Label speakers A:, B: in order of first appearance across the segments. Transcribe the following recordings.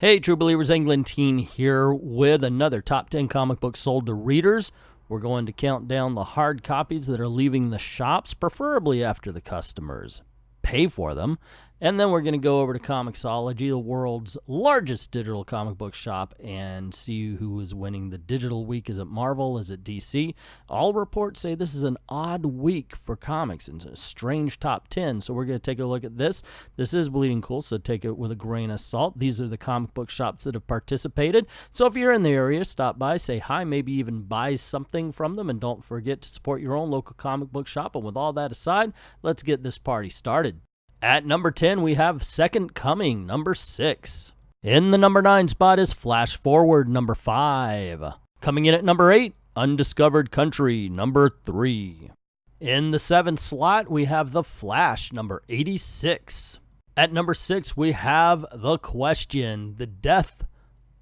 A: Hey, True Believers, Englentine here with another Top 10 comic books sold to readers. We're going to count down the hard copies that are leaving the shops, preferably after the customers pay for them. And then we're going to go over to Comixology, the world's largest digital comic book shop, and see who is winning the digital week. Is it Marvel? Is it DC? All reports say this is an odd week for comics and a strange top 10. So we're going to take a look at this. This is Bleeding Cool, so take it with a grain of salt. These are the comic book shops that have participated. So if you're in the area, stop by, say hi, maybe even buy something from them, and don't forget to support your own local comic book shop. And with all that aside, let's get this party started. At number 10, we have Second Coming, number 6. In the number 9 spot is Flash Forward, number 5. Coming in at number 8, Undiscovered Country, number 3. In the 7th slot, we have The Flash, number 86. At number 6, we have The Question, The Death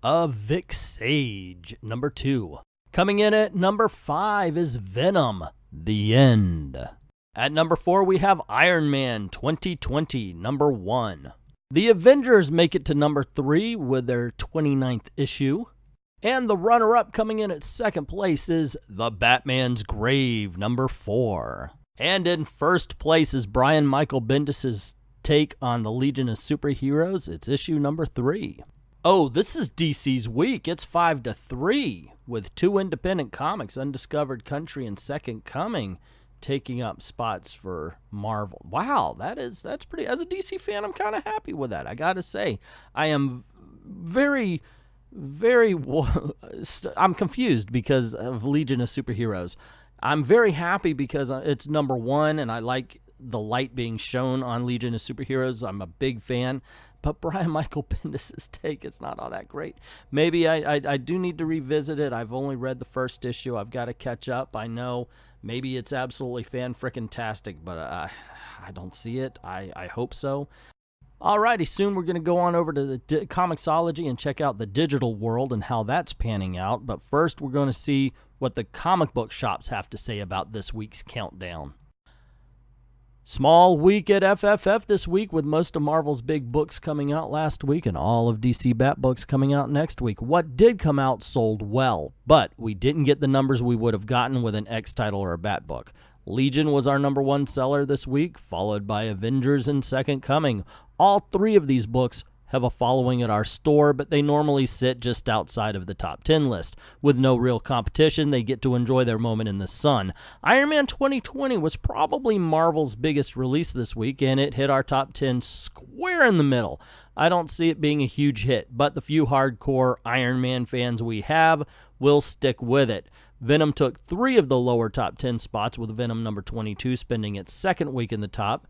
A: of Vic Sage, number 2. Coming in at number 5 is Venom, The End. At number 4, we have Ironman 2020, number 1. The Avengers make it to number 3 with their 29th issue. And the runner-up coming in at second place is The Batman's Grave, number 4. And in first place is Brian Michael Bendis' take on the Legion of Superheroes. It's issue number 3. Oh, this is DC's week. It's 5-3 with 2 independent comics, Undiscovered Country and Second Coming, taking up spots for Marvel. Wow, that's pretty. As a DC fan, I'm kind of happy with that. I gotta say, I am very, I'm confused because of Legion of Superheroes. I'm very happy because it's number 1, and I like the light being shown on Legion of Superheroes. I'm a big fan. But Brian Michael Bendis' take, it's not all that great. Maybe I do need to revisit it. I've only read the first issue. I've got to catch up. I know maybe it's absolutely fan-frickin-tastic, but I don't see it. I hope so. Alrighty, soon we're going to go on over to the Comixology and check out the digital world and how that's panning out. But first, we're going to see what the comic book shops have to say about this week's countdown. Small week at FFF this week, with most of Marvel's big books coming out last week and all of DC Bat books coming out next week. What did come out sold well, but we didn't get the numbers we would have gotten with an X title or a Bat book. Legion was our number 1 seller this week, followed by Avengers and Second Coming. All 3 of these books have a following at our store, but they normally sit just outside of the top 10 list. With no real competition, they get to enjoy their moment in the sun. Ironman 2020 was probably Marvel's biggest release this week, and it hit our top 10 square in the middle. I don't see it being a huge hit, but the few hardcore Iron Man fans we have will stick with it. Venom took 3 of the lower top 10 spots, with Venom number 22 spending its second week in the top.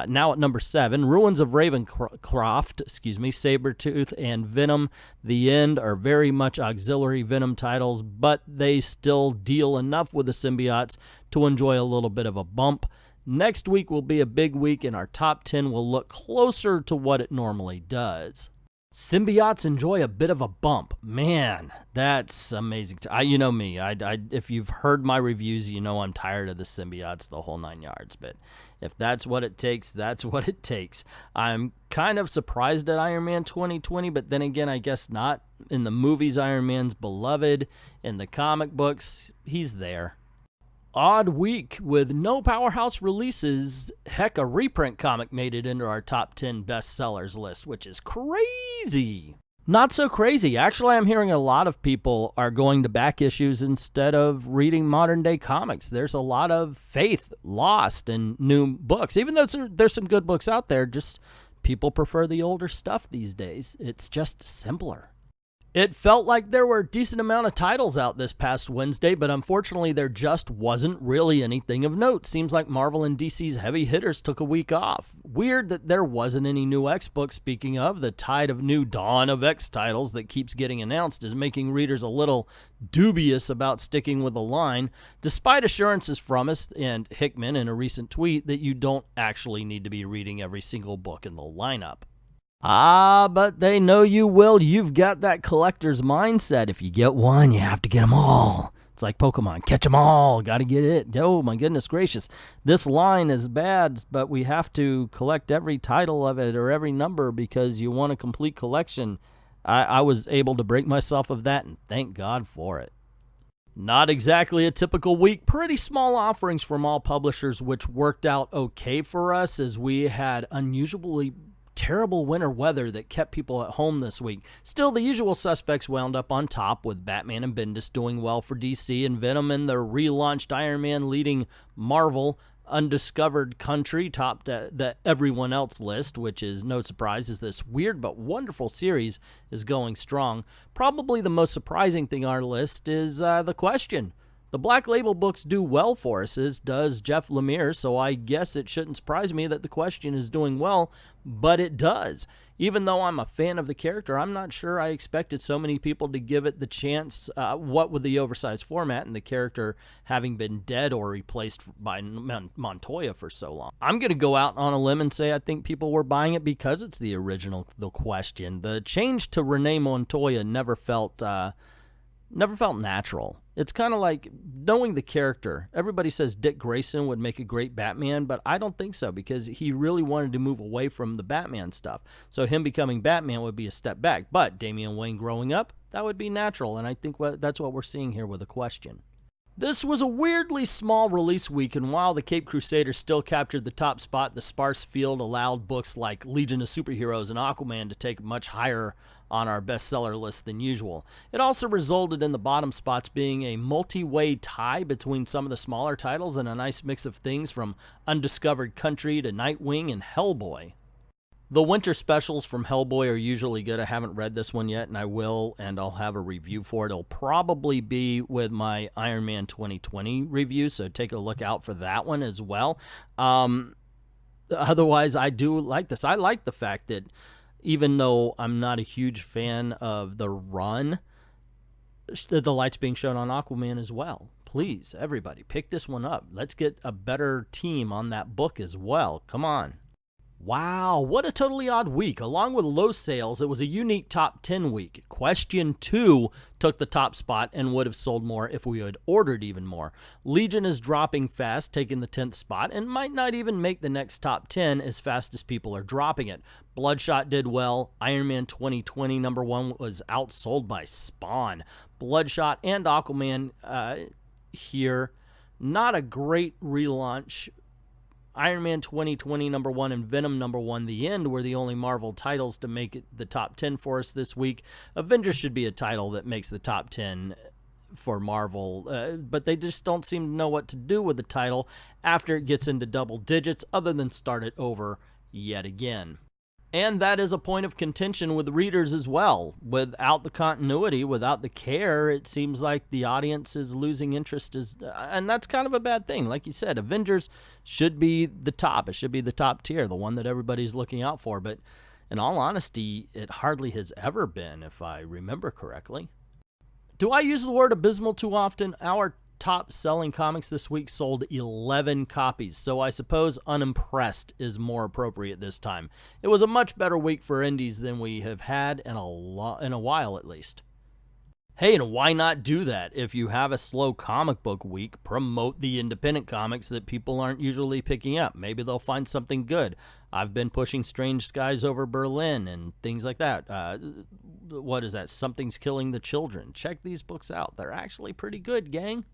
A: Now at number 7, Ruins of Ravencroft, Sabretooth and Venom, The End are very much auxiliary Venom titles, but they still deal enough with the symbiotes to enjoy a little bit of a bump. Next week will be a big week, and our top 10 will look closer to what it normally does. Symbiotes enjoy a bit of a bump. Man, that's amazing. You know me. If you've heard my reviews, you know I'm tired of the symbiotes, the whole 9 yards. But if that's what it takes, that's what it takes. I'm kind of surprised at Iron Man 2020, but then again, I guess not. In the movies, Iron Man's beloved. In the comic books, he's there. Odd week with no powerhouse releases. Heck, a reprint comic made it into our top 10 bestsellers list, which is crazy. Not so crazy. Actually, I'm hearing a lot of people are going to back issues instead of reading modern day comics. There's a lot of faith lost in new books. Even though there's some good books out there, just people prefer the older stuff these days. It's just simpler. It felt like there were a decent amount of titles out this past Wednesday, but unfortunately there just wasn't really anything of note. Seems like Marvel and DC's heavy hitters took a week off. Weird that there wasn't any new X books. Speaking of, the tide of new Dawn of X titles that keeps getting announced is making readers a little dubious about sticking with the line, despite assurances from us and Hickman in a recent tweet that you don't actually need to be reading every single book in the lineup. But they know you will. You've got that collector's mindset. If you get one, you have to get them all. It's like Pokemon. Catch them all. Got to get it. Oh, my goodness gracious. This line is bad, but we have to collect every title of it or every number because you want a complete collection. I was able to break myself of that, and thank God for it. Not exactly a typical week. Pretty small offerings from all publishers, which worked out okay for us as we had unusually terrible winter weather that kept people at home this week. Still, the usual suspects wound up on top, with Batman and Bendis doing well for DC, and Venom and the relaunched Iron Man leading Marvel. Undiscovered Country topped the everyone else list, which is no surprise as this weird but wonderful series is going strong. Probably the most surprising thing on our list is The Question. The Black Label books do well for us, as does Jeff Lemire, so I guess it shouldn't surprise me that The Question is doing well, but it does. Even though I'm a fan of the character, I'm not sure I expected so many people to give it the chance, what with the oversized format and the character having been dead or replaced by Montoya for so long. I'm going to go out on a limb and say I think people were buying it because it's the original The Question. The change to Renee Montoya never felt natural. It's kind of like knowing the character. Everybody says Dick Grayson would make a great Batman, but I don't think so, because he really wanted to move away from the Batman stuff. So him becoming Batman would be a step back. But Damian Wayne growing up, that would be natural, and I think that's what we're seeing here with The Question. This was a weirdly small release week, and while the Caped Crusaders still captured the top spot, the sparse field allowed books like Legion of Superheroes and Aquaman to take much higher on our bestseller list than usual. It also resulted in the bottom spots being a multi-way tie between some of the smaller titles and a nice mix of things from Undiscovered Country to Nightwing and Hellboy. The winter specials from Hellboy are usually good. I haven't read this one yet, and I will, and I'll have a review for it. It'll probably be with my Iron Man 2020 review, so take a look out for that one as well. Otherwise, I do like this. I like the fact that even though I'm not a huge fan of the run, the light's being shown on Aquaman as well. Please, everybody, pick this one up. Let's get a better team on that book as well. Come on. Wow, what a totally odd week. Along with low sales, it was a unique top 10 week. Question 2 took the top spot and would have sold more if we had ordered even more. Legion is dropping fast, taking the 10th spot, and might not even make the next top 10 as fast as people are dropping it. Bloodshot did well. Iron Man 2020 number 1 was outsold by Spawn. Bloodshot and Aquaman here. Not a great relaunch. Iron Man 2020 number 1 and Venom number 1, The End, were the only Marvel titles to make it the top 10 for us this week. Avengers should be a title that makes the top 10 for Marvel, but they just don't seem to know what to do with the title after it gets into double digits, other than start it over yet again. And that is a point of contention with readers as well. Without the continuity, without the care, it seems like the audience is losing interest, and that's kind of a bad thing. Like you said, Avengers should be the top. It should be the top tier, the one that everybody's looking out for. But in all honesty, it hardly has ever been, if I remember correctly. Do I use the word abysmal too often? Our top-selling comics this week sold 11 copies, so I suppose unimpressed is more appropriate this time. It was a much better week for indies than we have had in a while, at least. Hey, and why not do that? If you have a slow comic book week, promote the independent comics that people aren't usually picking up. Maybe they'll find something good. I've been pushing Strange Skies Over Berlin and things like that. What is that? Something's Killing the Children. Check these books out. They're actually pretty good, gang.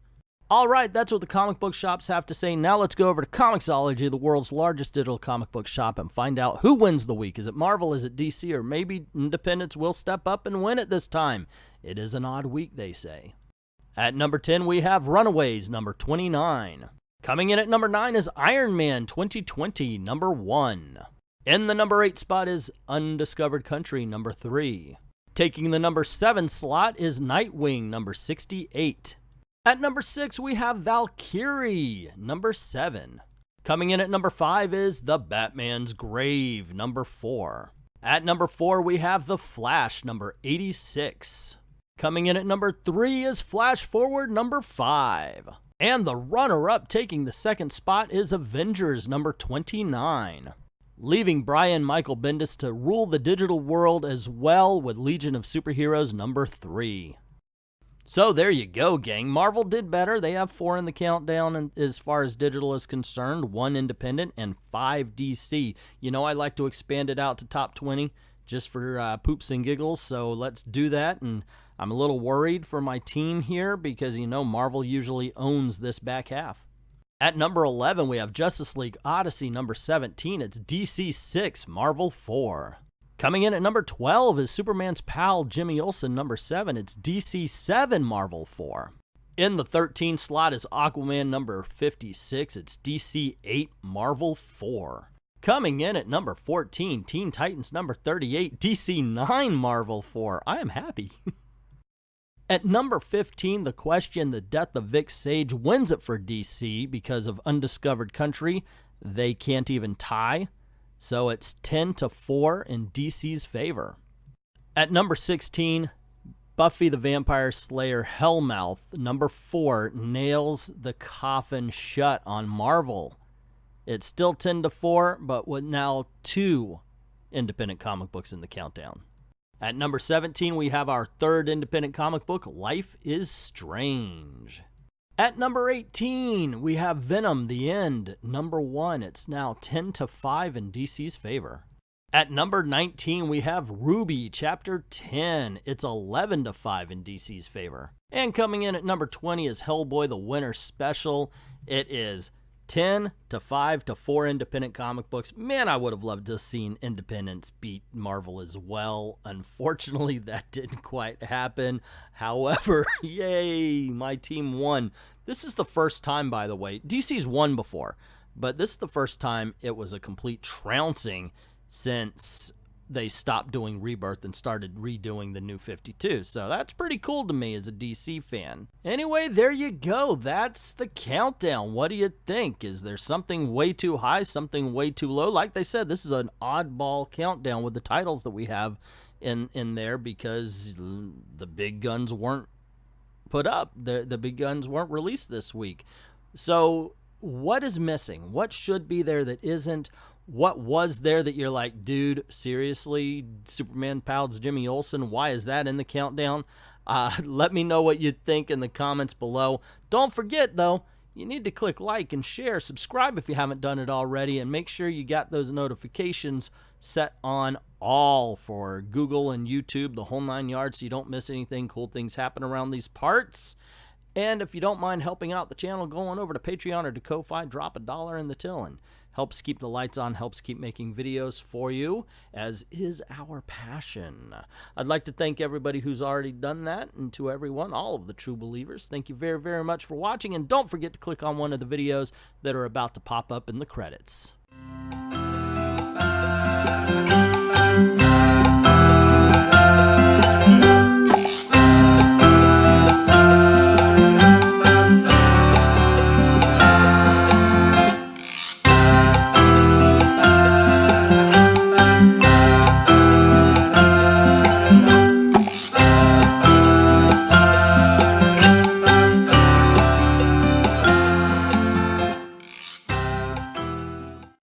A: All right, that's what the comic book shops have to say. Now let's go over to Comixology, the world's largest digital comic book shop, and find out who wins the week. Is it Marvel, is it DC, or maybe independents will step up and win it this time? It is an odd week, they say. At number 10, we have Runaways, number 29. Coming in at number 9 is Iron Man 2020, number 1. In the number 8 spot is Undiscovered Country, number 3. Taking the number 7 slot is Nightwing, number 68. At number 6, we have Valkyrie, number 7. Coming in at number 5 is The Batman's Grave, number 4. At number 4, we have The Flash, number 86. Coming in at number 3 is Flash Forward, number 5. And the runner-up taking the second spot is Avengers, number 29. Leaving Brian Michael Bendis to rule the digital world as well with Legion of Superheroes, number 3. So there you go, gang. Marvel did better. They have 4 in the countdown as far as digital is concerned, 1 independent and 5 DC. You know, I like to expand it out to top 20. just for poops and giggles, so let's do that. And I'm a little worried for my team here because, you know, Marvel usually owns this back half. At number 11, we have Justice League Odyssey. Number 17, it's DC 6, Marvel 4. Coming in at number 12 is Superman's pal, Jimmy Olsen. Number 7, it's DC 7, Marvel 4. In the 13 slot is Aquaman number 56. It's DC 8, Marvel 4. Coming in at number 14, Teen Titans number 38, DC 9, Marvel 4. I am happy. At number 15, The Question, The Death of Vic Sage wins it for DC because of Undiscovered Country. They can't even tie. So it's 10-4 in DC's favor. At number 16, Buffy the Vampire Slayer Hellmouth, number 4, nails the coffin shut on Marvel. It's still 10-4, but with now 2 independent comic books in the countdown. At number 17, we have our third independent comic book, Life is Strange. At number 18, we have Venom, The End, number 1. It's now 10-5 in DC's favor. At number 19, we have Ruby, Chapter 10. It's 11-5 in DC's favor. And coming in at number 20 is Hellboy, The Winter Special. It is 10-5 to 4 independent comic books. Man, I would have loved to have seen Independence beat Marvel as well. Unfortunately, that didn't quite happen. However, yay, my team won. This is the first time, by the way, DC's won before, but this is the first time it was a complete trouncing since they stopped doing Rebirth and started redoing the New 52. So that's pretty cool to me as a DC fan. Anyway, there you go. That's the countdown. What do you think? Is there something way too high, something way too low? Like they said, this is an oddball countdown with the titles that we have in there because the big guns weren't put up. The big guns weren't released this week. So what is missing? What should be there that isn't? What was there that you're like, dude, seriously, Superman pals Jimmy Olsen, why is that in the countdown? Let me know what you think in the comments below. Don't forget, though, you need to click like and share, subscribe if you haven't done it already, and make sure you got those notifications set on all for Google and YouTube, the whole 9 yards, so you don't miss anything. Cool things happen around these parts. And if you don't mind helping out the channel, go on over to Patreon or to Ko-Fi, drop $1 in the till, and helps keep the lights on, helps keep making videos for you, as is our passion. I'd like to thank everybody who's already done that, and to everyone, all of the true believers, thank you very, very much for watching, and don't forget to click on one of the videos that are about to pop up in the credits.